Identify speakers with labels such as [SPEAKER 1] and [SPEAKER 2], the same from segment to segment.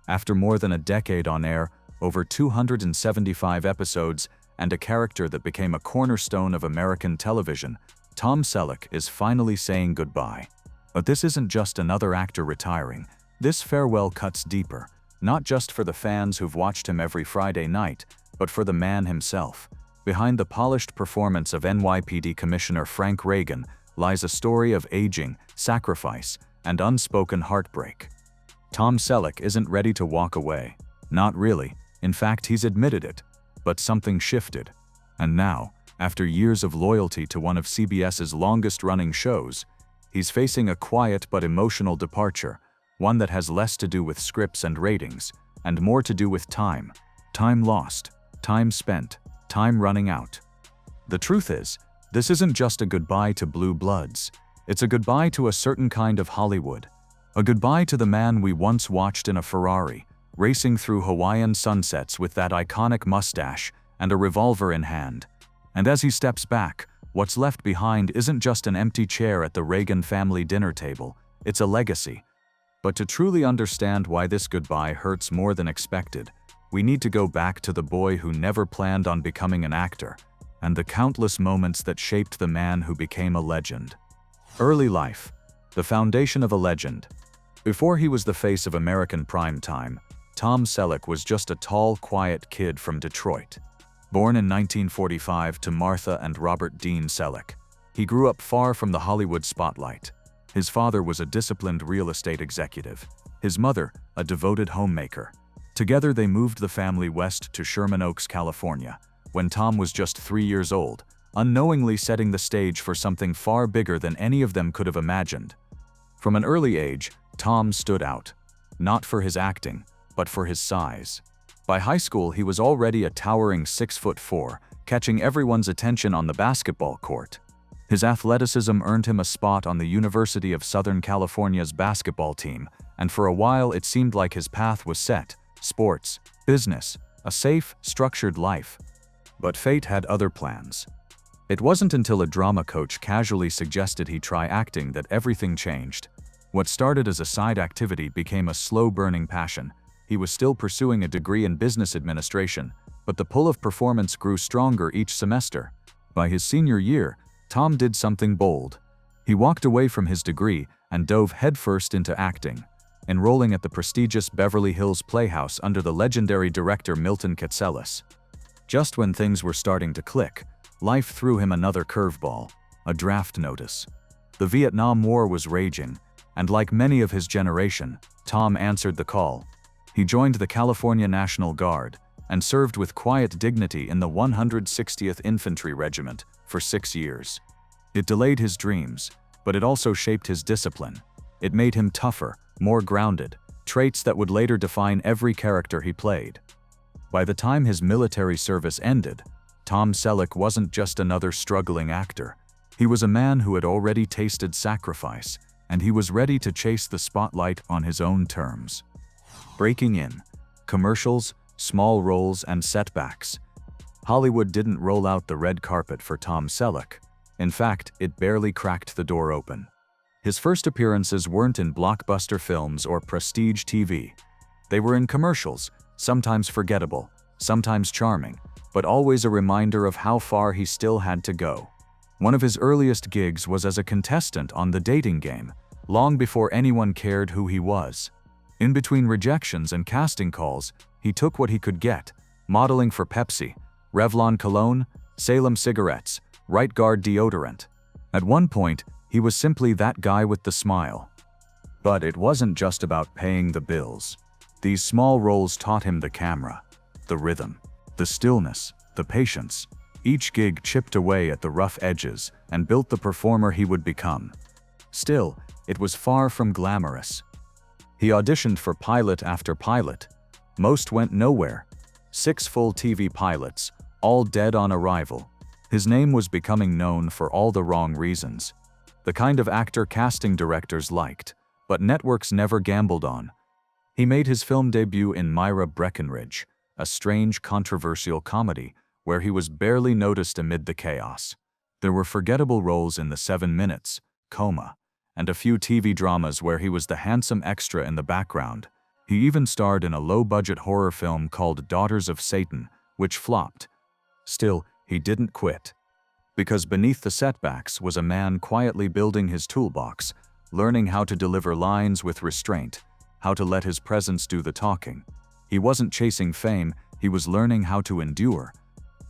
[SPEAKER 1] After more than a decade on air, over 275 episodes, and a character that became a cornerstone of American television, Tom Selleck is finally saying goodbye. But this isn't just another actor retiring. This farewell cuts deeper, not just for the fans who've watched him every Friday night, but for the man himself. Behind the polished performance of NYPD Commissioner Frank Reagan lies a story of aging, sacrifice, and unspoken heartbreak. Tom Selleck isn't ready to walk away. Not really. In fact, he's admitted it. But something shifted. And now, after years of loyalty to one of CBS's longest-running shows, he's facing a quiet but emotional departure, one that has less to do with scripts and ratings, and more to do with time. Time lost, time spent, time running out. The truth is, this isn't just a goodbye to Blue Bloods. It's a goodbye to a certain kind of Hollywood. A goodbye to the man we once watched in a Ferrari, racing through Hawaiian sunsets with that iconic mustache and a revolver in hand. And as he steps back, what's left behind isn't just an empty chair at the Reagan family dinner table, it's a legacy. But to truly understand why this goodbye hurts more than expected, we need to go back to the boy who never planned on becoming an actor, and the countless moments that shaped the man who became a legend. Early life. The foundation of a legend. Before he was the face of American prime time, Tom Selleck was just a tall, quiet kid from Detroit. Born in 1945 to Martha and Robert Dean Selleck, he grew up far from the Hollywood spotlight. His father was a disciplined real estate executive, his mother, a devoted homemaker. Together they moved the family west to Sherman Oaks, California, when Tom was just 3 years old, unknowingly setting the stage for something far bigger than any of them could have imagined. From an early age, Tom stood out, not for his acting, but for his size. By high school, he was already a towering 6'4", catching everyone's attention on the basketball court. His athleticism earned him a spot on the University of Southern California's basketball team, and for a while it seemed like his path was set: sports, business, a safe, structured life. But fate had other plans. It wasn't until a drama coach casually suggested he try acting that everything changed. What started as a side activity became a slow-burning passion. He was still pursuing a degree in business administration, but the pull of performance grew stronger each semester. By his senior year, Tom did something bold. He walked away from his degree and dove headfirst into acting, enrolling at the prestigious Beverly Hills Playhouse under the legendary director Milton Katselas. Just when things were starting to click, life threw him another curveball, a draft notice. The Vietnam War was raging, and like many of his generation, Tom answered the call. He joined the California National Guard and served with quiet dignity in the 160th Infantry Regiment for 6 years. It delayed his dreams, but it also shaped his discipline. It made him tougher, more grounded, traits that would later define every character he played. By the time his military service ended, Tom Selleck wasn't just another struggling actor. He was a man who had already tasted sacrifice, and he was ready to chase the spotlight on his own terms. Breaking in. Commercials, small roles, and setbacks. Hollywood didn't roll out the red carpet for Tom Selleck. In fact, it barely cracked the door open. His first appearances weren't in blockbuster films or prestige TV. They were in commercials, sometimes forgettable, sometimes charming, but always a reminder of how far he still had to go. One of his earliest gigs was as a contestant on The Dating Game, long before anyone cared who he was. In between rejections and casting calls, he took what he could get, modeling for Pepsi, Revlon cologne, Salem cigarettes, Right Guard deodorant. At one point, he was simply that guy with the smile. But it wasn't just about paying the bills. These small roles taught him the camera, the rhythm, the stillness, the patience. Each gig chipped away at the rough edges and built the performer he would become. Still, it was far from glamorous. He auditioned for pilot after pilot. Most went nowhere. 6 full TV pilots, all dead on arrival. His name was becoming known for all the wrong reasons. The kind of actor casting directors liked, but networks never gambled on. He made his film debut in Myra Breckenridge, a strange, controversial comedy where he was barely noticed amid the chaos. There were forgettable roles in The 7 Minutes, Coma, and a few TV dramas where he was the handsome extra in the background. He even starred in a low-budget horror film called Daughters of Satan, which flopped. Still, he didn't quit. Because beneath the setbacks was a man quietly building his toolbox, learning how to deliver lines with restraint, how to let his presence do the talking. He wasn't chasing fame, he was learning how to endure.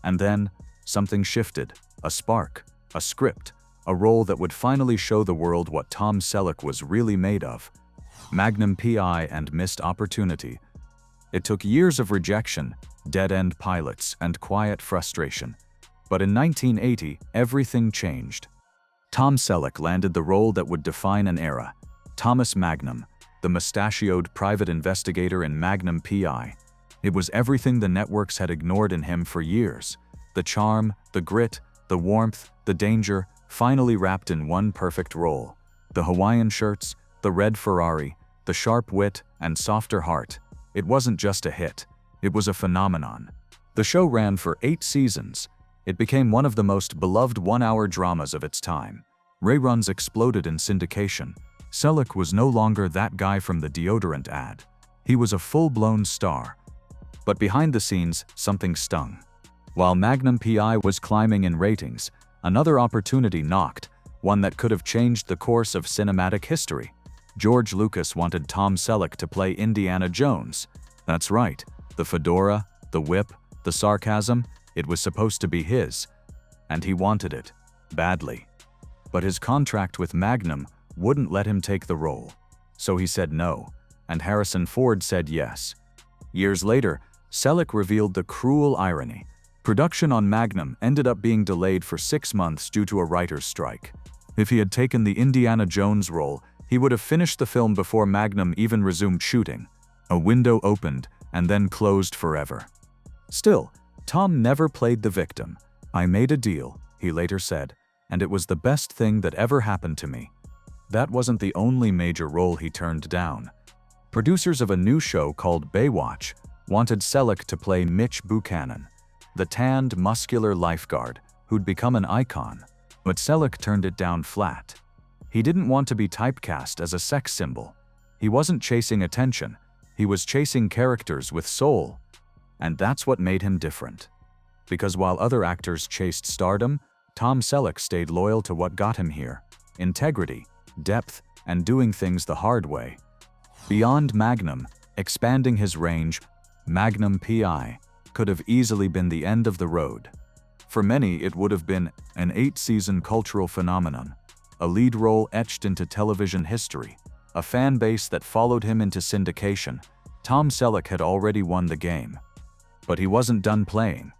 [SPEAKER 1] And then, something shifted, a spark, a script, a role that would finally show the world what Tom Selleck was really made of. Magnum PI and missed opportunity. It took years of rejection, dead-end pilots, and quiet frustration. But in 1980, everything changed. Tom Selleck landed the role that would define an era. Thomas Magnum, the mustachioed private investigator in Magnum PI. It was everything the networks had ignored in him for years. The charm, the grit, the warmth, the danger, finally wrapped in one perfect role. The Hawaiian shirts, the red Ferrari, the sharp wit, and softer heart. It wasn't just a hit. It was a phenomenon. The show ran for 8 seasons. It became one of the most beloved one-hour dramas of its time. Reruns exploded in syndication. Selleck was no longer that guy from the deodorant ad. He was a full-blown star. But behind the scenes, something stung. While Magnum PI was climbing in ratings, another opportunity knocked, one that could have changed the course of cinematic history. George Lucas wanted Tom Selleck to play Indiana Jones. That's right, the fedora, the whip, the sarcasm, it was supposed to be his. And he wanted it, badly. But his contract with Magnum wouldn't let him take the role. So he said no, and Harrison Ford said yes. Years later, Selleck revealed the cruel irony. Production on Magnum ended up being delayed for 6 months due to a writer's strike. If he had taken the Indiana Jones role, he would have finished the film before Magnum even resumed shooting. A window opened and then closed forever. Still, Tom never played the victim. "I made a deal," he later said, "and it was the best thing that ever happened to me." That wasn't the only major role he turned down. Producers of a new show called Baywatch wanted Selleck to play Mitch Buchanan, the tanned, muscular lifeguard who'd become an icon. But Selleck turned it down flat. He didn't want to be typecast as a sex symbol. He wasn't chasing attention. He was chasing characters with soul. And that's what made him different. Because while other actors chased stardom, Tom Selleck stayed loyal to what got him here: integrity, depth, and doing things the hard way. Beyond Magnum, expanding his range, Magnum PI could have easily been the end of the road. For many, it would have been an 8-season cultural phenomenon, a lead role etched into television history, a fan base that followed him into syndication. Tom Selleck had already won the game. But he wasn't done playing.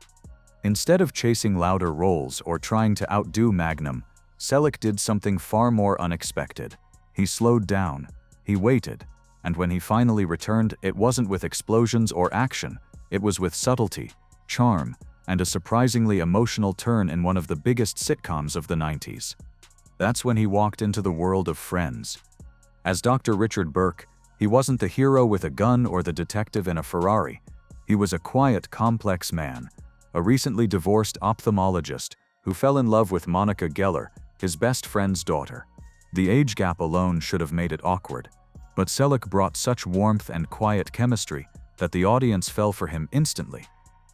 [SPEAKER 1] Instead of chasing louder roles or trying to outdo Magnum, Selleck did something far more unexpected. He slowed down, he waited, and when he finally returned, it wasn't with explosions or action, it was with subtlety, charm, and a surprisingly emotional turn in one of the biggest sitcoms of the 90s. That's when he walked into the world of Friends. As Dr. Richard Burke, he wasn't the hero with a gun or the detective in a Ferrari. He was a quiet, complex man, a recently divorced ophthalmologist who fell in love with Monica Geller, his best friend's daughter. The age gap alone should have made it awkward, but Selleck brought such warmth and quiet chemistry that the audience fell for him instantly.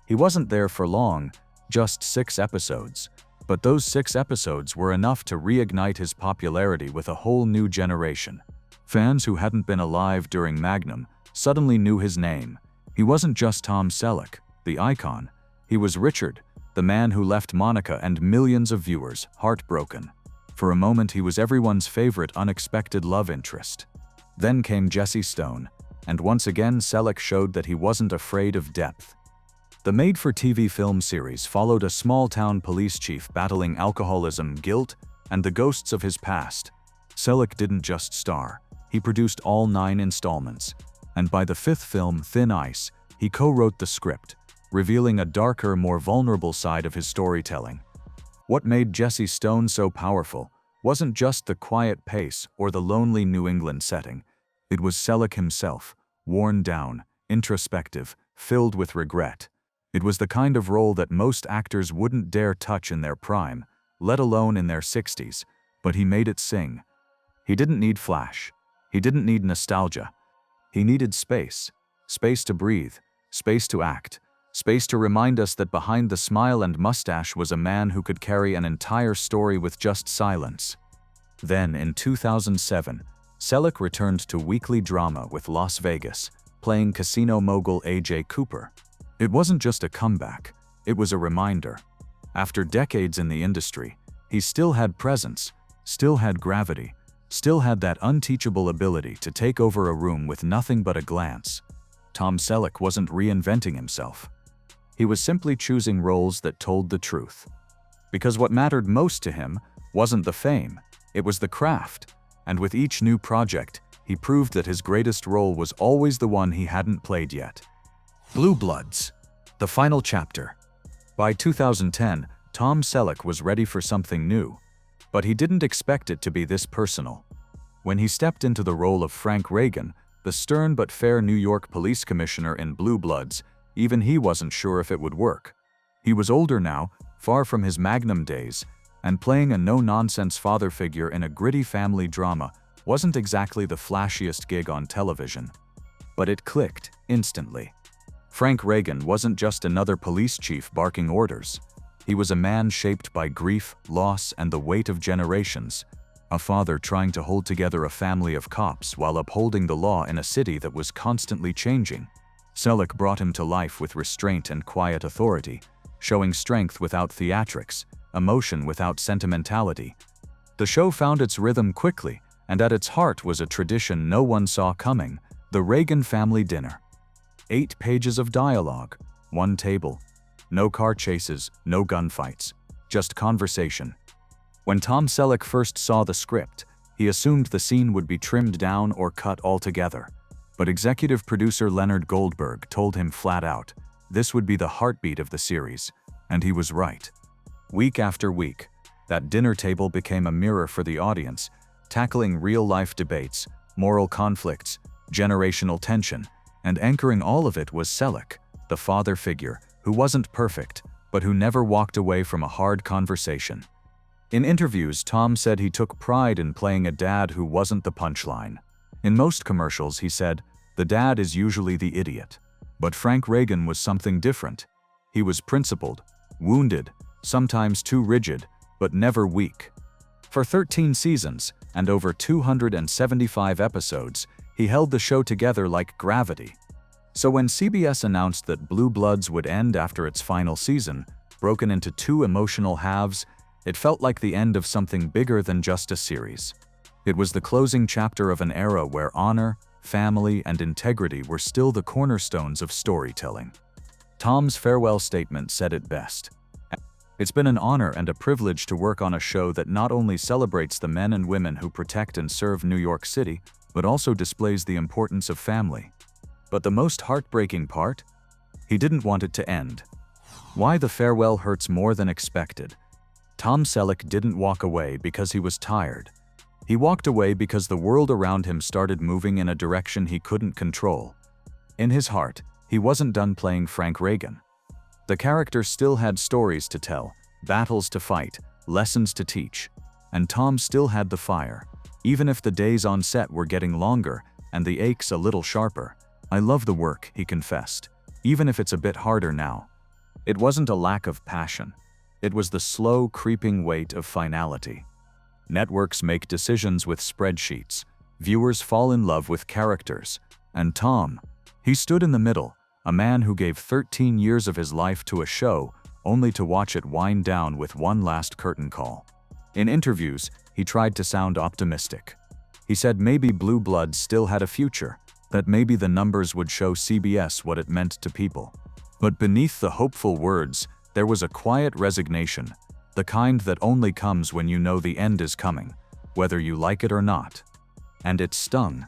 [SPEAKER 1] He wasn't there for long, just 6 episodes, but those 6 episodes were enough to reignite his popularity with a whole new generation. Fans who hadn't been alive during Magnum suddenly knew his name. He wasn't just Tom Selleck, the icon. He was Richard, the man who left Monica and millions of viewers heartbroken. For a moment, he was everyone's favorite unexpected love interest. Then came Jesse Stone, and once again Selleck showed that he wasn't afraid of depth. The made-for-TV film series followed a small-town police chief battling alcoholism, guilt, and the ghosts of his past. Selleck didn't just star, he produced all 9 installments. And by the 5th film, Thin Ice, he co-wrote the script, revealing a darker, more vulnerable side of his storytelling. What made Jesse Stone so powerful wasn't just the quiet pace or the lonely New England setting. It was Selleck himself, worn down, introspective, filled with regret. It was the kind of role that most actors wouldn't dare touch in their prime, let alone in their 60s, but he made it sing. He didn't need flash. He didn't need nostalgia. He needed space. Space to breathe, space to act, space to remind us that behind the smile and mustache was a man who could carry an entire story with just silence. Then, in 2007, Selleck returned to weekly drama with Las Vegas, playing casino mogul A.J. Cooper. It wasn't just a comeback, it was a reminder. After decades in the industry, he still had presence, still had gravity, still had that unteachable ability to take over a room with nothing but a glance. Tom Selleck wasn't reinventing himself. He was simply choosing roles that told the truth. Because what mattered most to him wasn't the fame, it was the craft. And with each new project, he proved that his greatest role was always the one he hadn't played yet. Blue Bloods, the final chapter. By 2010, Tom Selleck was ready for something new, but he didn't expect it to be this personal. When he stepped into the role of Frank Reagan, the stern but fair New York police commissioner in Blue Bloods, even he wasn't sure if it would work. He was older now, far from his Magnum days, and playing a no-nonsense father figure in a gritty family drama wasn't exactly the flashiest gig on television. But it clicked instantly. Frank Reagan wasn't just another police chief barking orders. He was a man shaped by grief, loss, and the weight of generations. A father trying to hold together a family of cops while upholding the law in a city that was constantly changing. Selleck brought him to life with restraint and quiet authority, showing strength without theatrics, emotion without sentimentality. The show found its rhythm quickly, and at its heart was a tradition no one saw coming: the Reagan family dinner. 8 pages of dialogue, 1 table. No car chases, no gunfights, just conversation. When Tom Selleck first saw the script, he assumed the scene would be trimmed down or cut altogether. But executive producer Leonard Goldberg told him flat out, this would be the heartbeat of the series, and he was right. Week after week, that dinner table became a mirror for the audience, tackling real-life debates, moral conflicts, generational tension, and anchoring all of it was Selleck, the father figure, who wasn't perfect, but who never walked away from a hard conversation. In interviews, Tom said he took pride in playing a dad who wasn't the punchline. In most commercials, he said, the dad is usually the idiot. But Frank Reagan was something different. He was principled, wounded, sometimes too rigid, but never weak. For 13 seasons and over 275 episodes, he held the show together like gravity. So when CBS announced that Blue Bloods would end after its final season, broken into 2 emotional halves, it felt like the end of something bigger than just a series. It was the closing chapter of an era where honor, family, and integrity were still the cornerstones of storytelling. Tom's farewell statement said it best. It's been an honor and a privilege to work on a show that not only celebrates the men and women who protect and serve New York City, but also displays the importance of family. But the most heartbreaking part? He didn't want it to end. Why the farewell hurts more than expected. Tom Selleck didn't walk away because he was tired. He walked away because the world around him started moving in a direction he couldn't control. In his heart, he wasn't done playing Frank Reagan. The character still had stories to tell, battles to fight, lessons to teach. And Tom still had the fire. Even if the days on set were getting longer and the aches a little sharper. I love the work, he confessed, even if it's a bit harder now. It wasn't a lack of passion. It was the slow, creeping weight of finality. Networks make decisions with spreadsheets. Viewers fall in love with characters. And Tom, he stood in the middle, a man who gave 13 years of his life to a show only to watch it wind down with one last curtain call. In interviews, he tried to sound optimistic. He said maybe Blue Bloods still had a future, that maybe the numbers would show CBS what it meant to people. But beneath the hopeful words, there was a quiet resignation, the kind that only comes when you know the end is coming, whether you like it or not. And it stung.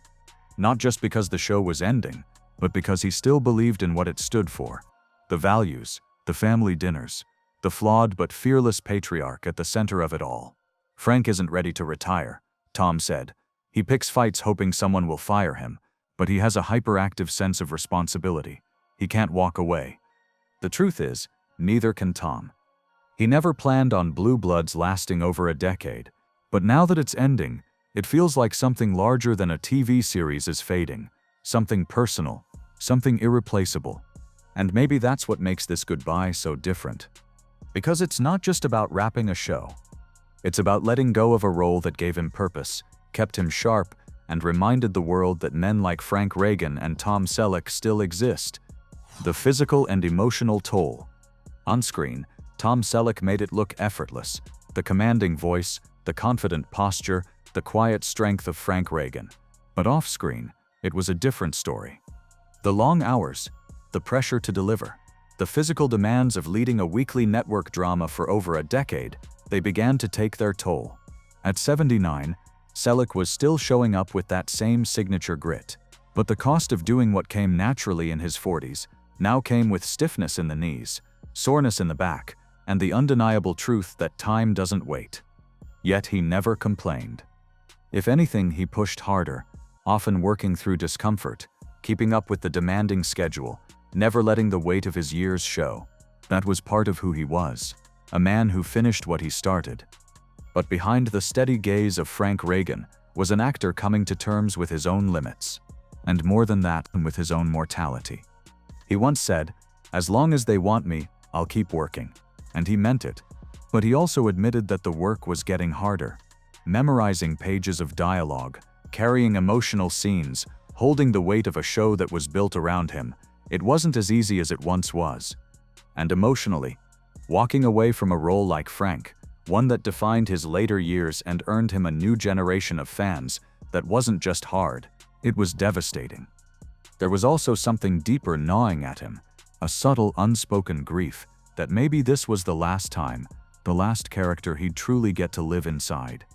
[SPEAKER 1] Not just because the show was ending, but because he still believed in what it stood for. The values, the family dinners, the flawed but fearless patriarch at the center of it all. Frank isn't ready to retire, Tom said. He picks fights hoping someone will fire him, but he has a hyperactive sense of responsibility. He can't walk away. The truth is, neither can Tom. He never planned on Blue Bloods lasting over a decade, but now that it's ending, it feels like something larger than a TV series is fading, something personal, something irreplaceable. And maybe that's what makes this goodbye so different. Because it's not just about wrapping a show. It's about letting go of a role that gave him purpose, kept him sharp, and reminded the world that men like Frank Reagan and Tom Selleck still exist. The physical and emotional toll. On screen, Tom Selleck made it look effortless. The commanding voice, the confident posture, the quiet strength of Frank Reagan. But off-screen, it was a different story. The long hours, the pressure to deliver, the physical demands of leading a weekly network drama for over a decade, they began to take their toll. At 79, Selleck was still showing up with that same signature grit. But the cost of doing what came naturally in his 40s now came with stiffness in the knees, soreness in the back, and the undeniable truth that time doesn't wait. Yet he never complained. If anything, he pushed harder, often working through discomfort, keeping up with the demanding schedule, never letting the weight of his years show. That was part of who he was, a man who finished what he started. But behind the steady gaze of Frank Reagan was an actor coming to terms with his own limits, and more than that, with his own mortality. He once said, "As long as they want me, I'll keep working." And he meant it. But he also admitted that the work was getting harder. Memorizing pages of dialogue, carrying emotional scenes, holding the weight of a show that was built around him, it wasn't as easy as it once was. And emotionally, walking away from a role like Frank, one that defined his later years and earned him a new generation of fans, that wasn't just hard, it was devastating. There was also something deeper gnawing at him, a subtle, unspoken grief that maybe this was the last time, the last character he'd truly get to live inside.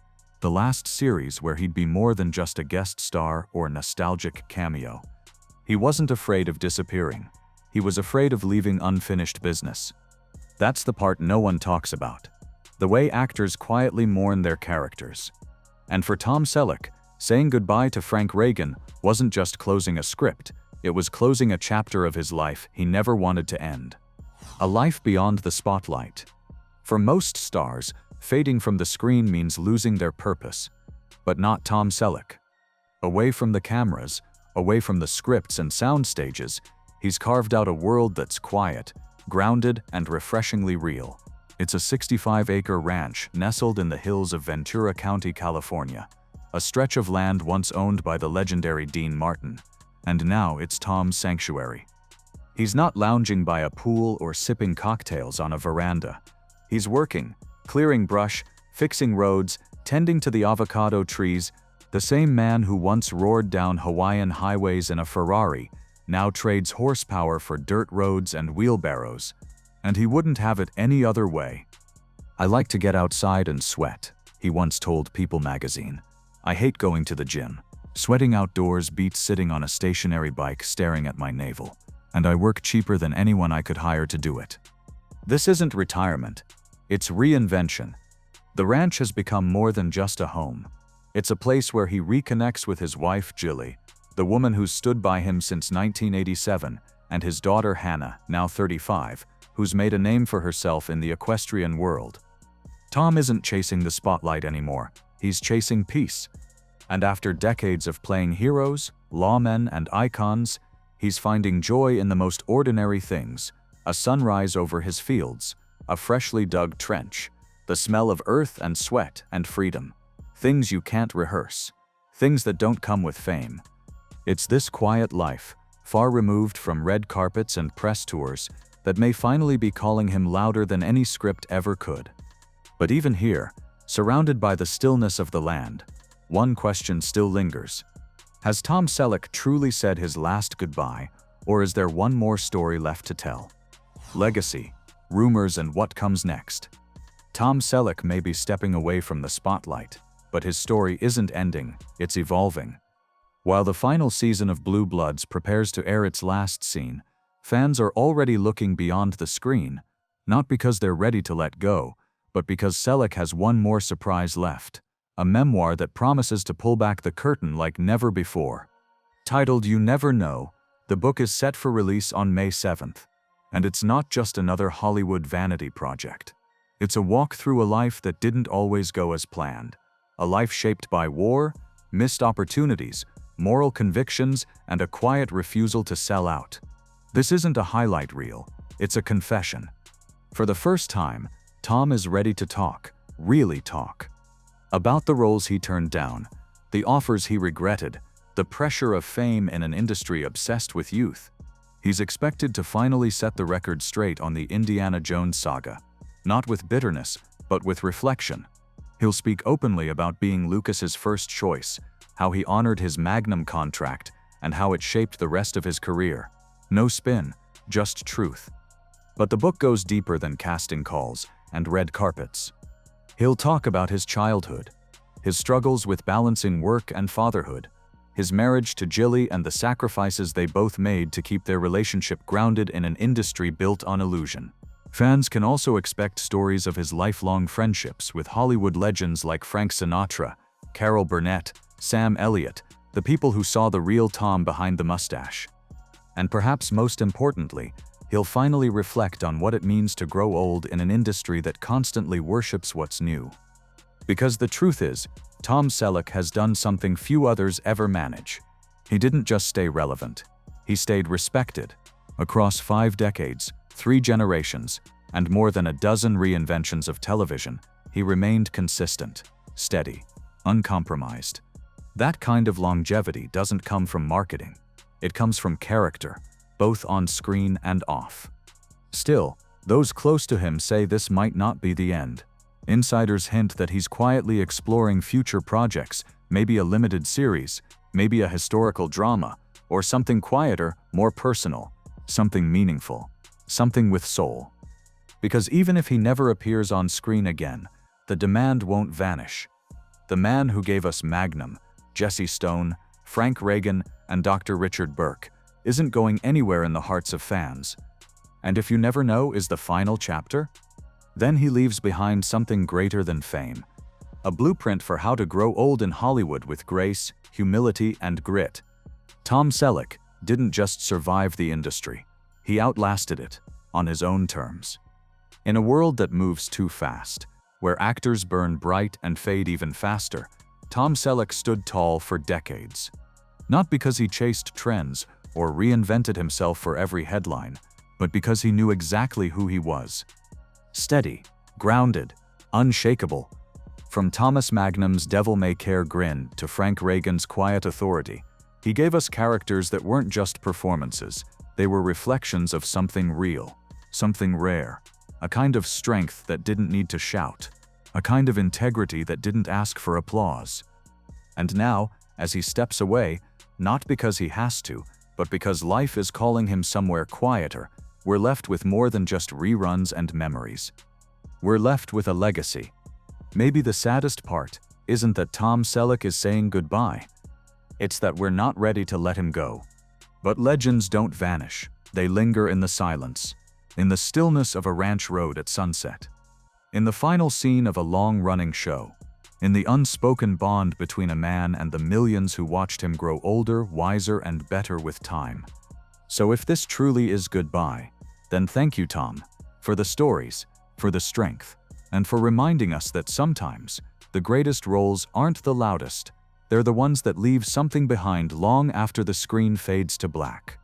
[SPEAKER 1] The last series where he'd be more than just a guest star or nostalgic cameo. He wasn't afraid of disappearing. He was afraid of leaving unfinished business. That's the part no one talks about. The way actors quietly mourn their characters. And for Tom Selleck, saying goodbye to Frank Reagan wasn't just closing a script, it was closing a chapter of his life he never wanted to end. A life beyond the spotlight. For most stars, fading from the screen means losing their purpose. But not Tom Selleck. Away from the cameras, away from the scripts and sound stages, he's carved out a world that's quiet, grounded, and refreshingly real. It's a 65-acre ranch nestled in the hills of Ventura County, California, a stretch of land once owned by the legendary Dean Martin, and now it's Tom's sanctuary. He's not lounging by a pool or sipping cocktails on a veranda. He's working, clearing brush, fixing roads, tending to the avocado trees. The same man who once roared down Hawaiian highways in a Ferrari now trades horsepower for dirt roads and wheelbarrows. And he wouldn't have it any other way. "I like to get outside and sweat," he once told People magazine. "I hate going to the gym. Sweating outdoors beats sitting on a stationary bike staring at my navel. And I work cheaper than anyone I could hire to do it." This isn't retirement. It's reinvention. The ranch has become more than just a home. It's a place where he reconnects with his wife, Jilly, the woman who's stood by him since 1987, and his daughter, Hannah, now 35, who's made a name for herself in the equestrian world. Tom isn't chasing the spotlight anymore. He's chasing peace. And after decades of playing heroes, lawmen, and icons, he's finding joy in the most ordinary things: a sunrise over his fields, a freshly dug trench, the smell of earth and sweat and freedom. Things you can't rehearse. Things that don't come with fame. It's this quiet life, far removed from red carpets and press tours, that may finally be calling him louder than any script ever could. But even here, surrounded by the stillness of the land, one question still lingers. Has Tom Selleck truly said his last goodbye, or is there one more story left to tell? Legacy, rumors, and what comes next. Tom Selleck may be stepping away from the spotlight, but his story isn't ending, it's evolving. While the final season of Blue Bloods prepares to air its last scene, fans are already looking beyond the screen, not because they're ready to let go, but because Selleck has one more surprise left, a memoir that promises to pull back the curtain like never before. Titled You Never Know, the book is set for release on May 7th, and it's not just another Hollywood vanity project. It's a walk through a life that didn't always go as planned, a life shaped by war, missed opportunities, moral convictions, and a quiet refusal to sell out. This isn't a highlight reel, it's a confession. For the first time, Tom is ready to talk, really talk. About the roles he turned down, the offers he regretted, the pressure of fame in an industry obsessed with youth. He's expected to finally set the record straight on the Indiana Jones saga. Not with bitterness, but with reflection. He'll speak openly about being Lucas's first choice, how he honored his Magnum contract, and how it shaped the rest of his career. No spin, just truth. But the book goes deeper than casting calls and red carpets. He'll talk about his childhood, his struggles with balancing work and fatherhood, his marriage to Jilly and the sacrifices they both made to keep their relationship grounded in an industry built on illusion. Fans can also expect stories of his lifelong friendships with Hollywood legends like Frank Sinatra, Carol Burnett, Sam Elliott, the people who saw the real Tom behind the mustache. And perhaps most importantly, he'll finally reflect on what it means to grow old in an industry that constantly worships what's new. Because the truth is, Tom Selleck has done something few others ever manage. He didn't just stay relevant, he stayed respected. Across 5 decades, 3 generations, and more than a dozen reinventions of television, he remained consistent, steady, uncompromised. That kind of longevity doesn't come from marketing. It comes from character, both on screen and off. Still, those close to him say this might not be the end. Insiders hint that he's quietly exploring future projects, maybe a limited series, maybe a historical drama, or something quieter, more personal, something meaningful, something with soul. Because even if he never appears on screen again, the demand won't vanish. The man who gave us Magnum, Jesse Stone, Frank Reagan, and Dr. Richard Burke isn't going anywhere in the hearts of fans. And if you never know is the final chapter? Then he leaves behind something greater than fame. A blueprint for how to grow old in Hollywood with grace, humility, and grit. Tom Selleck didn't just survive the industry. He outlasted it, on his own terms. In a world that moves too fast, where actors burn bright and fade even faster, Tom Selleck stood tall for decades. Not because he chased trends or reinvented himself for every headline, but because he knew exactly who he was. Steady, grounded, unshakable. From Thomas Magnum's devil-may-care grin to Frank Reagan's quiet authority, he gave us characters that weren't just performances, they were reflections of something real, something rare, a kind of strength that didn't need to shout, a kind of integrity that didn't ask for applause. And now, as he steps away, not because he has to, but because life is calling him somewhere quieter, we're left with more than just reruns and memories. We're left with a legacy. Maybe the saddest part isn't that Tom Selleck is saying goodbye. It's that we're not ready to let him go. But legends don't vanish. They linger in the silence, in the stillness of a ranch road at sunset, in the final scene of a long-running show, in the unspoken bond between a man and the millions who watched him grow older, wiser, and better with time. So if this truly is goodbye, then thank you, Tom, for the stories, for the strength, and for reminding us that sometimes the greatest roles aren't the loudest, they're the ones that leave something behind long after the screen fades to black.